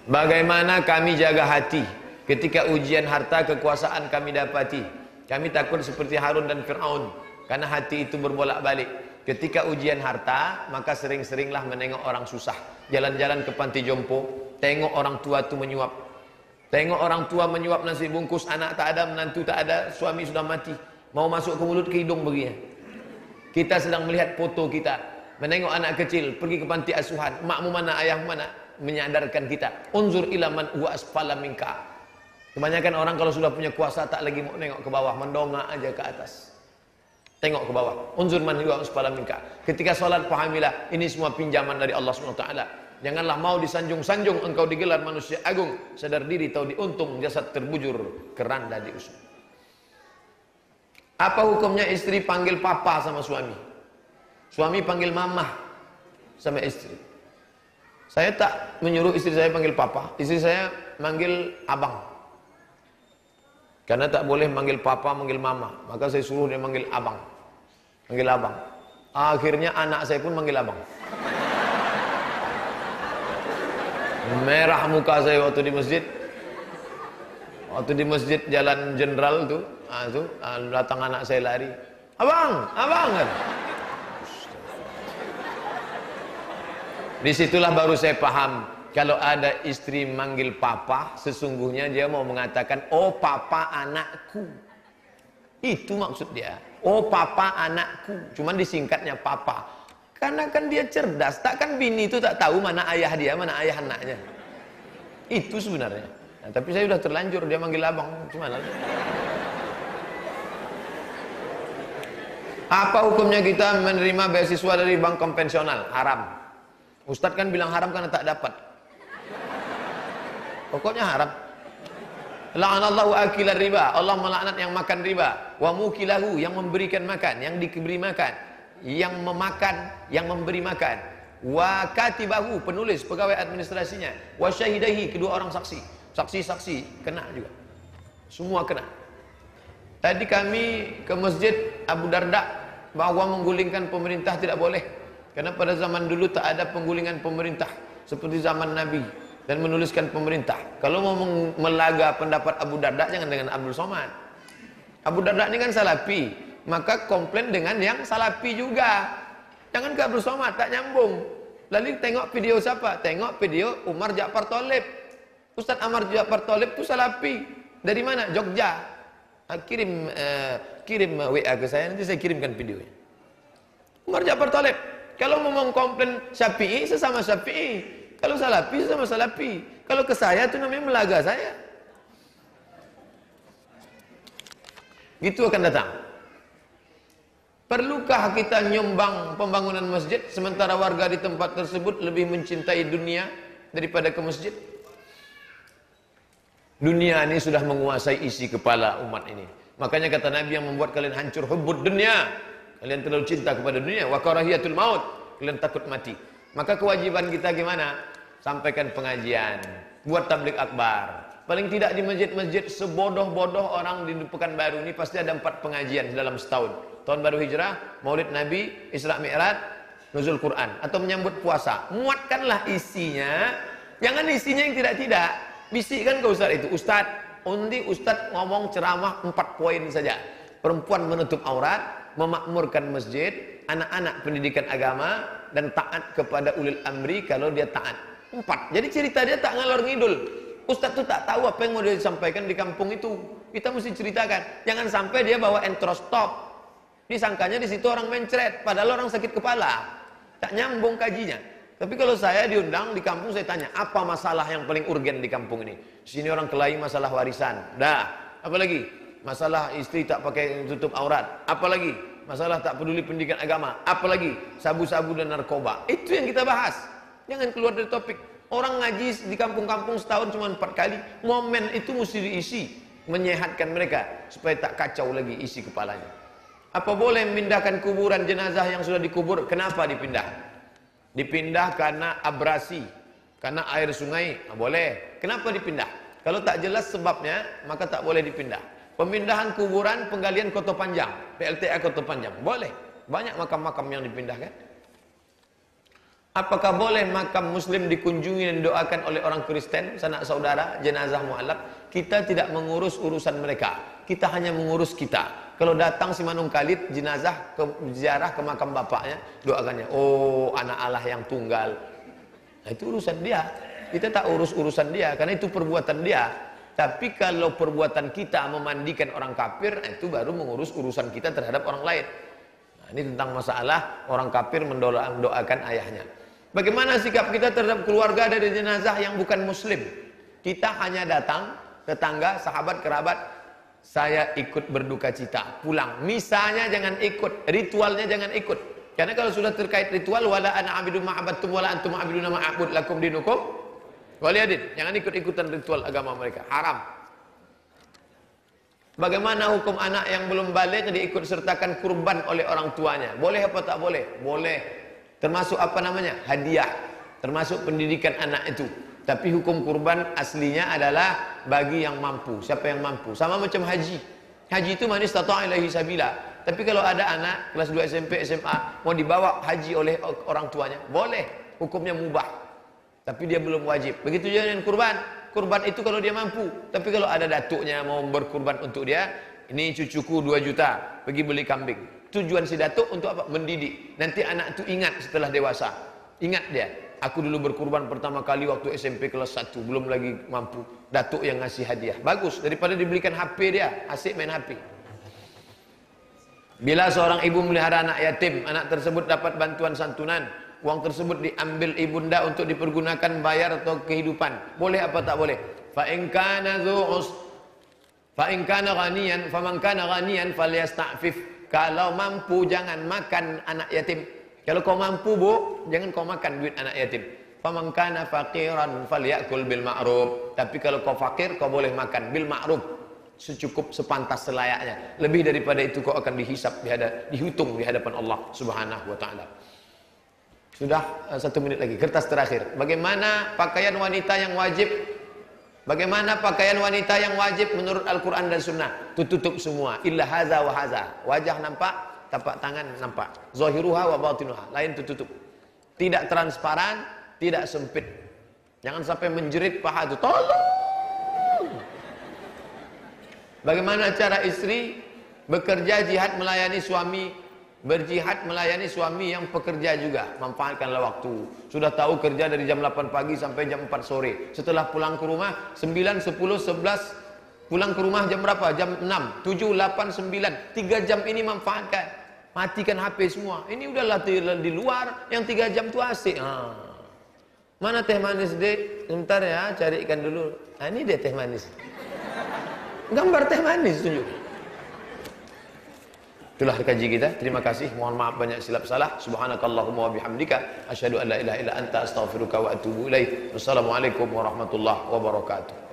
Bagaimana kami jaga hati ketika ujian harta kekuasaan kami dapati. Kami takut seperti Harun dan Fir'aun, karena hati itu berbolak-balik. Ketika ujian harta, maka sering-seringlah menengok orang susah. Jalan-jalan ke panti jompo, tengok orang tua itu menyuap. Tengok orang tua menyuap nasi bungkus, anak tak ada, menantu tak ada, suami sudah mati. Mau masuk ke mulut, ke hidung begini. Kita sedang melihat foto kita, menengok anak kecil, pergi ke panti asuhan, makmu mana, ayahmu mana, menyadarkan kita. Unzur ila man huwa asfala minka. Kebanyakan orang kalau sudah punya kuasa tak lagi mau nengok ke bawah, mendongak aja ke atas. Tengok ke bawah. Unzur man huwa asfala minka. Ketika sholat pahamilah, ini semua pinjaman dari Allah SWT. Janganlah mau disanjung-sanjung engkau digelar manusia agung. Sadar diri tahu diuntung, jasad terbujur, keranda diusung. Apa hukumnya istri panggil papa sama suami? Suami panggil mamah sama istri. Saya tak menyuruh istri saya panggil papa, istri saya manggil abang. Karena tak boleh manggil papa, manggil mama, maka saya suruh dia manggil abang. Manggil abang. Akhirnya anak saya pun manggil abang. Merah muka saya waktu di masjid. Waktu di masjid Jalan Jenderal tuh, datang anak saya lari. Abang, abang kan. Disitulah baru saya paham. Kalau ada istri manggil papa, sesungguhnya dia mau mengatakan, oh papa anakku. Itu maksud dia. Oh papa anakku. Cuman disingkatnya papa. Karena kan dia cerdas. Takkan bini itu tak tahu mana ayah dia, mana ayah anaknya. Itu sebenarnya. Nah, tapi saya sudah terlanjur, dia manggil abang. Gimana? Apa hukumnya kita menerima beasiswa dari bank konvensional? Haram. Ustadz kan bilang haram karena tak dapat. Pokoknya haram. La'anallahu akilar riba. Allah melaknat yang makan riba. Wa mukilahu, yang memberikan makan, yang diberi makan, yang memakan, yang memberi makan. Wa katibahu, penulis, pegawai administrasinya. Wa syahidahi, kedua orang saksi. Saksi-saksi kena juga. Semua kena. Tadi kami ke masjid Abu Darda, bahwa menggulingkan pemerintah tidak boleh. Karena pada zaman dulu tak ada penggulingan pemerintah seperti zaman Nabi. Dan menuliskan pemerintah. Kalau mau melaga pendapat Abu Darda, jangan dengan Abdul Somad. Abu Darda ini kan salafi, maka komplain dengan yang salafi juga. Jangan ke Abdul Somad, tak nyambung. Lalu tengok video siapa? Tengok video Umar Ja'far Thalib. Ustadz Umar Ja'far Thalib itu salafi. Dari mana? Jogja. Kirim WA ke saya, nanti saya kirimkan videonya. Umar Ja'far Thalib. Kalau mau komplain Syafi'i, sesama Syafi'i. Kalau salafi sama salafi. Kalau ke saya itu namanya melaga saya. Gitu akan datang. Perlukah kita nyumbang pembangunan masjid sementara warga di tempat tersebut lebih mencintai dunia daripada ke masjid? Dunia ini sudah menguasai isi kepala umat ini. Makanya kata Nabi, yang membuat kalian hancur hubbud dunia. Kalian terlalu cinta kepada dunia. Wa karahiyatul maut. Kalian takut mati. Maka kewajiban kita gimana? Sampaikan pengajian, buat tablik akbar. Paling tidak di masjid-masjid sebodoh-bodoh orang di Pekanbaru ini pasti ada 4 pengajian dalam setahun. Tahun baru hijrah, Maulid Nabi, Isra Mi'raj, Nuzul Quran, atau menyambut puasa. Muatkanlah isinya, jangan isinya yang tidak-tidak. Bisikkan ke Ustaz itu, Ustaz, undi Ustaz ngomong ceramah 4 poin saja. Perempuan menutup aurat, memakmurkan masjid, anak-anak pendidikan agama, dan taat kepada ulil amri kalau dia taat. 4. Jadi cerita dia tak ngalor ngidul. Ustaz tuh tak tahu apa yang mau dia sampaikan di kampung itu. Kita mesti ceritakan. Jangan sampai dia bawa entrostop. Disangkanya di situ orang mencret, padahal orang sakit kepala. Tak nyambung kajinya. Tapi kalau saya diundang di kampung, saya tanya, apa masalah yang paling urgen di kampung ini? Sini orang kelahi masalah warisan. Dah. Apalagi? Masalah istri tak pakai tutup aurat. Apalagi? Masalah tak peduli pendidikan agama. Apalagi? Sabu-sabu dan narkoba. Itu yang kita bahas. Jangan keluar dari topik. Orang ngaji di kampung-kampung setahun cuma 4 kali. Momen itu mesti diisi. Menyehatkan mereka. Supaya tak kacau lagi isi kepalanya. Apa boleh memindahkan kuburan jenazah yang sudah dikubur? Kenapa dipindah? Dipindah karena abrasi. Karena air sungai. Nah, boleh. Kenapa dipindah? Kalau tak jelas sebabnya, maka tak boleh dipindah. Pemindahan kuburan, penggalian Koto Panjang. PLTA Koto Panjang. Boleh. Banyak makam-makam yang dipindahkan. Apakah boleh makam muslim dikunjungi dan doakan oleh orang Kristen, sanak saudara, jenazah mu'allaq? Kita tidak mengurus urusan mereka. Kita hanya mengurus kita. Kalau datang si Manung Khalid, jenazah ke ziarah ke makam bapaknya, doakannya, oh anak Allah yang tunggal. Nah, itu urusan dia. Kita tak urus urusan dia, karena itu perbuatan dia. Tapi kalau perbuatan kita memandikan orang kafir, itu baru mengurus urusan kita terhadap orang lain. Nah, ini tentang masalah orang kafir mendoakan ayahnya. Bagaimana sikap kita terhadap keluarga dari jenazah yang bukan muslim? Kita hanya datang, tetangga, sahabat, kerabat, saya ikut berduka cita, pulang. Misalnya jangan ikut, ritualnya jangan ikut. Karena kalau sudah terkait ritual, wala ana abidu ma'abattum wala antum abiduna ma'abud lakum dinukum waliyadin. Jangan ikut-ikutan ritual agama mereka, haram. Bagaimana hukum anak yang belum balik diikut sertakan kurban oleh orang tuanya? Boleh apa tak boleh? Boleh. Termasuk apa namanya? Hadiah. Termasuk pendidikan anak itu. Tapi hukum kurban aslinya adalah bagi yang mampu. Siapa yang mampu? Sama macam haji. Haji itu man istata'a ilaihi sabila. Tapi kalau ada anak kelas 2 SMP, SMA mau dibawa haji oleh orang tuanya, boleh. Hukumnya mubah. Tapi dia belum wajib. Begitu juga dengan kurban. Kurban itu kalau dia mampu. Tapi kalau ada datuknya mau berkurban untuk dia, ini cucuku 2 juta, pergi beli kambing. Tujuan si datuk untuk apa? Mendidik. Nanti anak itu ingat setelah dewasa. Ingat dia. Aku dulu berkurban pertama kali waktu SMP kelas 1. Belum lagi mampu. Datuk yang ngasih hadiah. Bagus. Daripada dibelikan HP dia. Asyik main HP. Bila seorang ibu melihara anak yatim, anak tersebut dapat bantuan santunan. Uang tersebut diambil ibunda untuk dipergunakan bayar atau kehidupan. Boleh apa tak boleh? Fa'in kana ghaniyan, faman kana ghaniyan falyasta'fif. Kalau mampu jangan makan anak yatim. Kalau kau mampu bu, jangan kau makan duit anak yatim. Faman kana faqiran falyakul bil ma'ruf. Tapi kalau kau fakir, kau boleh makan bil ma'ruf. Secukup sepantas selayaknya. Lebih daripada itu kau akan dihisap, dihitung di hadapan Allah Subhanahu wa taala. Sudah 1 menit lagi, kertas terakhir. Bagaimana pakaian wanita yang wajib? Bagaimana pakaian wanita yang wajib menurut Al-Quran dan Sunnah? Tutup semua. Illa haza wa haza. Wajah nampak, tapak tangan nampak. Zahiruha wa batinuha. Lain tutup. Tidak transparan, tidak sempit. Jangan sampai menjerit paha itu. Tolong. Bagaimana cara istri bekerja jihad melayani suami? Berjihad melayani suami yang pekerja juga. Manfaatkanlah waktu. Sudah tahu kerja dari jam 8 pagi sampai jam 4 sore. Setelah pulang ke rumah 9, 10, 11. Pulang ke rumah jam berapa? Jam 6, 7, 8, 9. 3 jam ini manfaatkan. Matikan HP semua. Ini udahlah di luar. Yang 3 jam itu asik. Mana teh manis dek? Sebentar ya, carikan dulu. Nah, ini dia teh manis. Gambar teh manis tunjuk. Itulah kaji kita. Terima kasih. Mohon maaf banyak silap salah. Subhanakallahumma wa bihamdika asyhadu an la ilaha illa anta astaghfiruka wa atubu ilaik. Wassalamualaikum warahmatullahi wabarakatuh.